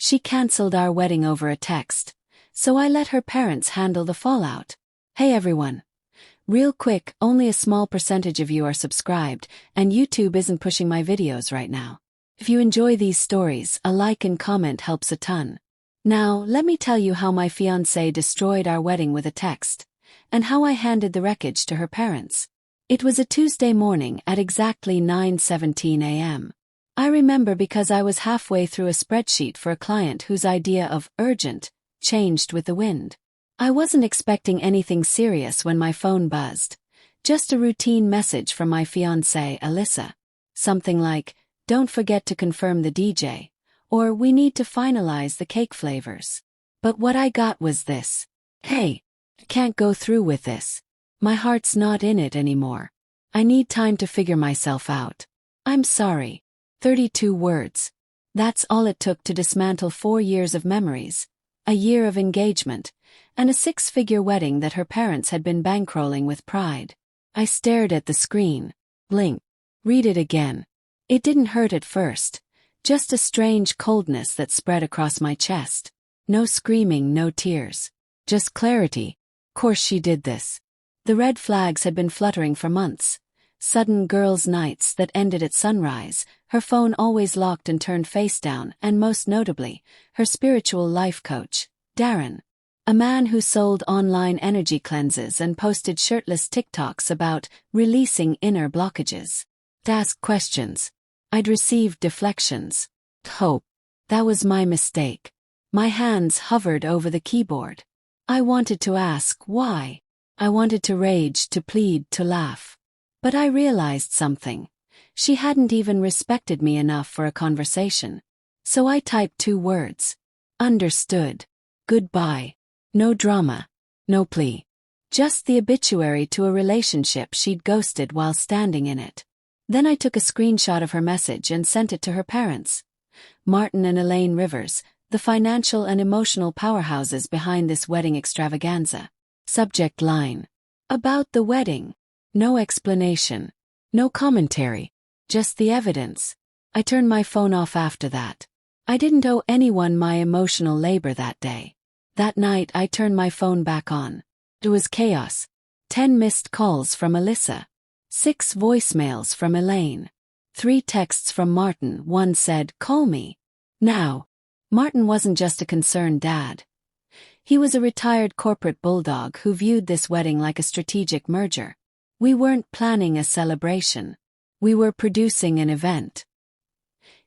She canceled our wedding over a text, so I let her parents handle the fallout. Hey everyone. Real quick, only a small percentage of you are subscribed, and YouTube isn't pushing my videos right now. If you enjoy these stories, a like and comment helps a ton. Now, let me tell you how my fiancé destroyed our wedding with a text, and how I handed the wreckage to her parents. It was a Tuesday morning at exactly 9:17 a.m. I remember because I was halfway through a spreadsheet for a client whose idea of urgent changed with the wind. I wasn't expecting anything serious when my phone buzzed. Just a routine message from my fiancée, Alyssa. Something like, "Don't forget to confirm the DJ," or "We need to finalize the cake flavors." But what I got was this. "Hey, can't go through with this. My heart's not in it anymore. I need time to figure myself out. I'm sorry." 32 words. That's all it took to dismantle 4 years of memories, a year of engagement, and a 6-figure wedding that her parents had been bankrolling with pride. I stared at the screen. Blink. Read it again. It didn't hurt at first, just a strange coldness that spread across my chest. No screaming, no tears. Just clarity. Course she did this. The red flags had been fluttering for months. Sudden girls' nights that ended at sunrise, her phone always locked and turned face down, and most notably, her spiritual life coach, Darren. A man who sold online energy cleanses and posted shirtless TikToks about releasing inner blockages. To ask questions. I'd received deflections. Hope. That was my mistake. My hands hovered over the keyboard. I wanted to ask why. I wanted to rage, to plead, to laugh. But I realized something. She hadn't even respected me enough for a conversation. So I typed 2 words. Understood. Goodbye. No drama. No plea. Just the obituary to a relationship she'd ghosted while standing in it. Then I took a screenshot of her message and sent it to her parents. Martin and Elaine Rivers, the financial and emotional powerhouses behind this wedding extravaganza. Subject line. About the wedding. No explanation. No commentary. Just the evidence. I turned my phone off after that. I didn't owe anyone my emotional labor that day. That night I turned my phone back on. It was chaos. 10 missed calls from Alyssa. 6 voicemails from Elaine. 3 texts from Martin. One said, "Call me now." Martin wasn't just a concerned dad. He was a retired corporate bulldog who viewed this wedding like a strategic merger. We weren't planning a celebration. We were producing an event.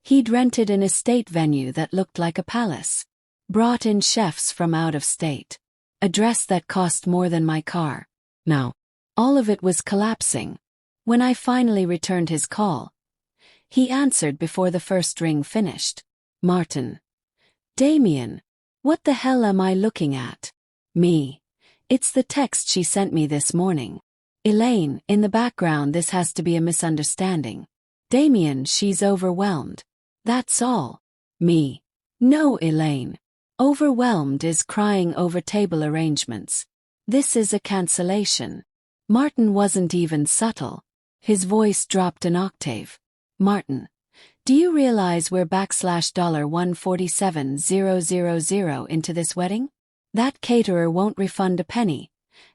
He'd rented an estate venue that looked like a palace. Brought in chefs from out of state. A dress that cost more than my car. Now, all of it was collapsing. When I finally returned his call, he answered before the first ring finished. "Martin." "Damien. What the hell am I looking at?" "Me. It's the text she sent me this morning." "Elaine, in the background, this has to be a misunderstanding." "Damien, she's overwhelmed." "That's all." "Me. No, Elaine. Overwhelmed is crying over table arrangements. This is a cancellation." Martin wasn't even subtle. His voice dropped an octave. "Martin, do you realize we're $147,000 into this wedding? That caterer won't refund a penny,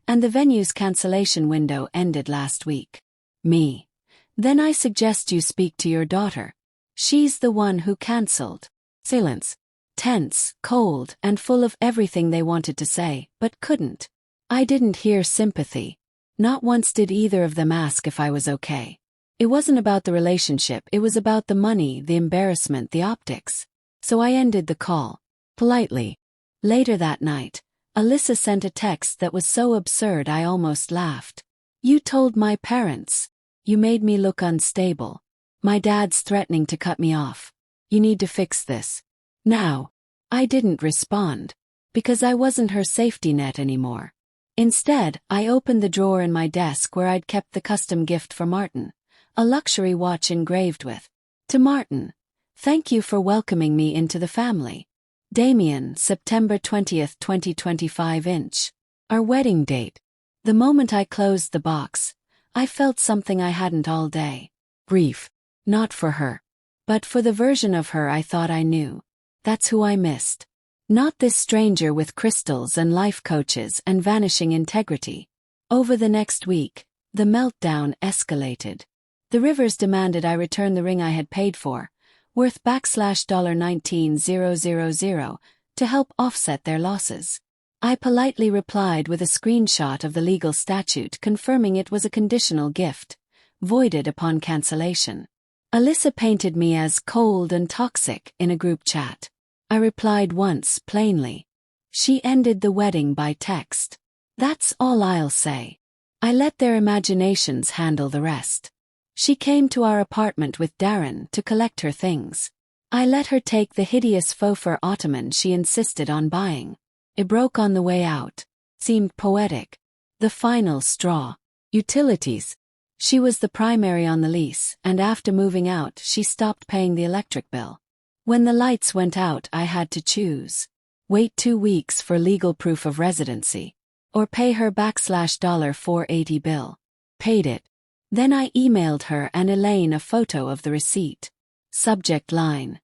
and the venue's cancellation window ended last week." "Me. Then I suggest you speak to your daughter. She's the one who cancelled." Silence. Tense, cold, and full of everything they wanted to say, but couldn't. I didn't hear sympathy. Not once did either of them ask if I was okay. It wasn't about the relationship, it was about the money, the embarrassment, the optics. So I ended the call. Politely. Later that night, Alyssa sent a text that was so absurd I almost laughed. "You told my parents. You made me look unstable. My dad's threatening to cut me off. You need to fix this. Now." I didn't respond, because I wasn't her safety net anymore. Instead, I opened the drawer in my desk where I'd kept the custom gift for Martin, a luxury watch engraved with, "To Martin, thank you for welcoming me into the family. Damien, September 20th, 2025 inch. Our wedding date." The moment I closed the box, I felt something I hadn't all day. Grief. Not for her, but for the version of her I thought I knew. That's who I missed. Not this stranger with crystals and life coaches and vanishing integrity. Over the next week, the meltdown escalated. The Rivers demanded I return the ring I had paid for, worth $19,000, to help offset their losses. I politely replied with a screenshot of the legal statute confirming it was a conditional gift, voided upon cancellation. Alyssa painted me as cold and toxic in a group chat. I replied once, plainly. She ended the wedding by text. That's all I'll say. I let their imaginations handle the rest. She came to our apartment with Darren to collect her things. I let her take the hideous faux fur ottoman she insisted on buying. It broke on the way out. Seemed poetic. The final straw. Utilities. She was the primary on the lease, and after moving out she stopped paying the electric bill. When the lights went out I had to choose. Wait 2 weeks for legal proof of residency. Or pay her $480 bill. Paid it. Then I emailed her and Elaine a photo of the receipt. Subject line.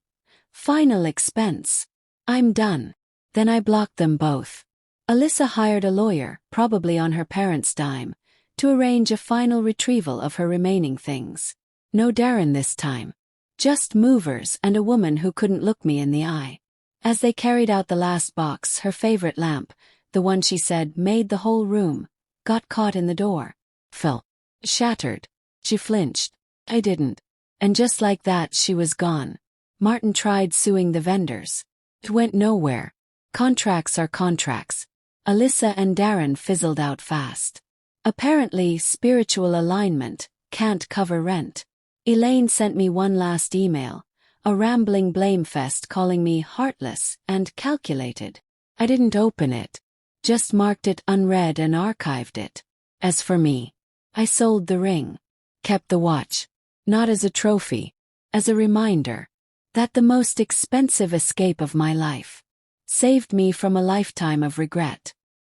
Final expense. I'm done. Then I blocked them both. Alyssa hired a lawyer, probably on her parents' dime, to arrange a final retrieval of her remaining things. No Darren this time. Just movers and a woman who couldn't look me in the eye. As they carried out the last box, her favorite lamp, the one she said made the whole room, got caught in the door. Fell. Shattered. She flinched. I didn't. And just like that she was gone. Martin tried suing the vendors. It went nowhere. Contracts are contracts. Alyssa and Darren fizzled out fast. Apparently, spiritual alignment can't cover rent. Elaine sent me one last email, a rambling blame fest calling me heartless and calculated. I didn't open it. Just marked it unread and archived it. As for me, I sold the ring. Kept the watch. Not as a trophy. As a reminder. That the most expensive escape of my life saved me from a lifetime of regret.